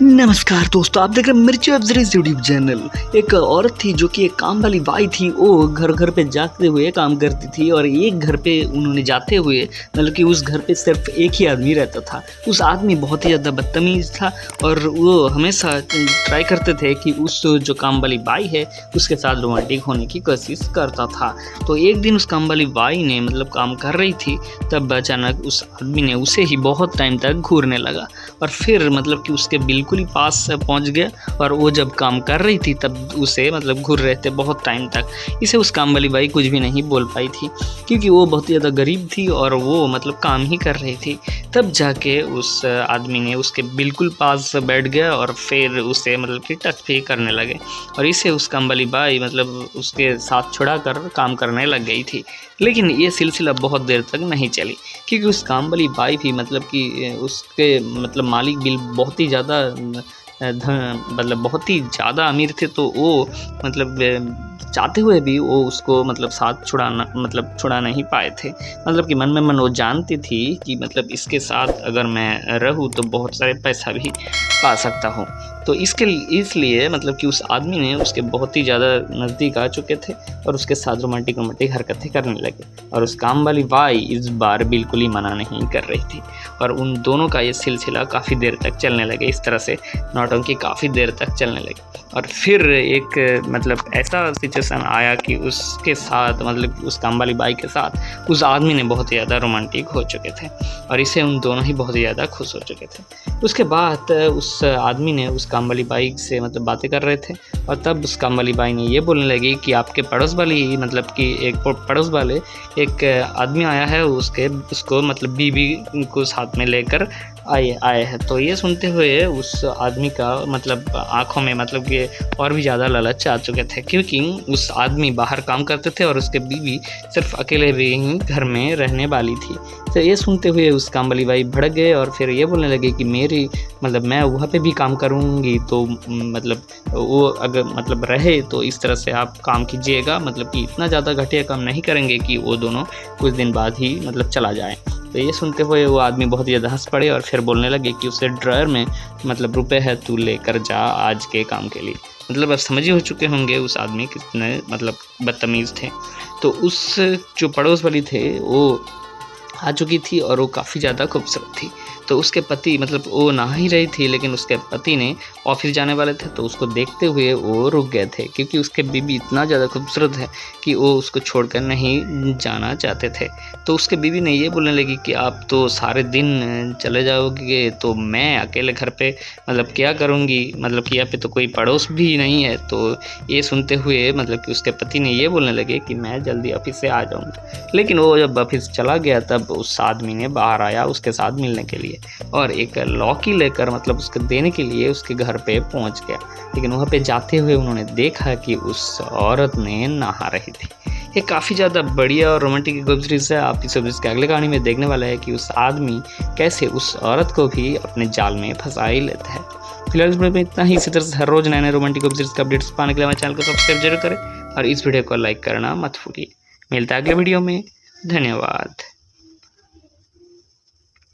नमस्कार दोस्तों, आप देख रहे हैं मिर्ची वेब सीरीज यूट्यूब चैनल। एक औरत थी जो कि एक काम वाली बाई थी। वो घर घर पे जाते हुए काम करती थी और एक घर पे उन्होंने जाते हुए मतलब कि उस घर पे सिर्फ एक ही आदमी रहता था। उस आदमी बहुत ही ज़्यादा बदतमीज़ था और वो हमेशा ट्राई करते थे कि उस जो काम वाली बाई है उसके साथ रोमांटिक होने की कोशिश करता था। तो एक दिन उस काम वाली बाई ने मतलब काम कर रही थी, तब अचानक उस आदमी ने उसे ही बहुत टाइम तक घूरने लगा और फिर मतलब कि उसके बिल्कुल ही पास से पहुंच गया। और वो जब काम कर रही थी तब उसे मतलब घूर रहे थे बहुत टाइम तक। इसे उस काम वाली बाई कुछ भी नहीं बोल पाई थी क्योंकि वो बहुत ही ज़्यादा गरीब थी और वो मतलब काम ही कर रही थी। तब जाके उस आदमी ने उसके बिल्कुल पास बैठ गया और फिर उसे मतलब कि टच भी करने लगे और इसे उस काम वाली बाई मतलब उसके साथ छुड़ा कर काम करने लग गई थी। लेकिन ये सिलसिला बहुत देर तक नहीं चली क्योंकि उस काम वाली बाई भी मतलब कि उसके मतलब मालिक बिल बहुत ही ज़्यादा मतलब बहुत ही ज़्यादा अमीर थे। तो वो मतलब चाहते हुए भी वो उसको मतलब साथ छुड़ा नहीं पाए थे। मतलब कि मन में मन वो जानती थी कि मतलब इसके साथ अगर मैं रहूँ तो बहुत सारे पैसा भी पा सकता हूँ। तो इसलिए मतलब कि उस आदमी ने उसके बहुत ही ज़्यादा नज़दीक आ चुके थे और उसके साथ रोमांटिक हरकतें करने लगे और उस काम वाली बाई इस बार बिल्कुल ही मना नहीं कर रही थी और उन दोनों का ये सिलसिला काफ़ी देर तक चलने लगे। इस तरह से नौटंकी काफ़ी देर तक चलने लगी और फिर एक मतलब ऐसा सिचुएशन आया कि उसके साथ मतलब उस काम वाली बाई के साथ उस आदमी ने बहुत ही ज़्यादा रोमांटिक हो चुके थे और इसे उन दोनों ही बहुत ही ज़्यादा खुश हो चुके थे। उसके बाद उस आदमी ने उस काम वाली बाई से मतलब बातें कर रहे थे और तब उस काम वाली बाई ने ये बोलने लगी कि आपके पड़ोस वाली मतलब कि एक पड़ोस वाले एक आदमी आया है, उसको मतलब बीवी को साथ में लेकर आए हैं। तो ये सुनते हुए उस आदमी का मतलब आंखों में मतलब कि और भी ज़्यादा लालच आ चुके थे क्योंकि उस आदमी बाहर काम करते थे और उसके बीवी सिर्फ अकेले भी ही घर में रहने वाली थी। तो ये सुनते हुए उस काम वाली बाई भड़क गए और फिर ये बोलने लगे कि मेरी मतलब मैं वहाँ पे भी काम करूँगी तो मतलब वो अगर मतलब रहे तो इस तरह से आप काम कीजिएगा, मतलब कि इतना ज़्यादा घटिया काम नहीं करेंगे कि वो दोनों कुछ दिन बाद ही मतलब चला जाए। तो ये सुनते हुए वो आदमी बहुत ज़्यादा हंस पड़े और फिर बोलने लगे कि उसे ड्रॉयर में मतलब रुपए है, तू लेकर जा आज के काम के लिए। मतलब आप समझ ही हो चुके होंगे उस आदमी कितने मतलब बदतमीज़ थे। तो उस जो पड़ोस वाली थे वो आ चुकी थी और वो काफ़ी ज़्यादा खूबसूरत थी। तो उसके पति मतलब वो नहा ही रही थी लेकिन उसके पति ने ऑफिस जाने वाले थे तो उसको देखते हुए वो रुक गए थे क्योंकि उसके बीवी इतना ज़्यादा खूबसूरत है कि वो उसको छोड़कर नहीं जाना चाहते थे। तो उसके बीवी ने ये बोलने लगी कि आप तो सारे दिन चले जाओगे तो मैं अकेले घर पे मतलब क्या करूँगी, मतलब कि यहाँ पे तो कोई पड़ोस भी नहीं है। तो ये सुनते हुए मतलब कि उसके पति ने ये बोलने लगे कि मैं जल्दी ऑफिस से आ जाऊँगा। लेकिन वो जब ऑफिस चला गया तब उस आदमी ने बाहर आया उसके साथ मिलने के लिए और एक लौकी लेकर मतलब उसको देने के लिए उसके घर पे पहुंच गया। लेकिन वहाँ पे जाते हुए उन्होंने देखा कि उस औरत ने नहा रही थी। ये काफ़ी ज़्यादा बढ़िया और रोमांटिक वेब सीरीज़ है। आप इस वेब सीरीज़ के अगले कहानी में देखने वाला है कि उस आदमी कैसे उस औरत को भी अपने जाल में फंसा ही लेता है। फिलहाल इस वीडियो में इतना ही। इसी तरह से हर रोज़ नए नए रोमांटिक वेब सीरीज़ का अपडेट्स पाने के लिए हमारे चैनल को सब्सक्राइब जरूर करें और इस वीडियो को लाइक करना मत भूलिए। मिलता है अगले वीडियो में। धन्यवाद।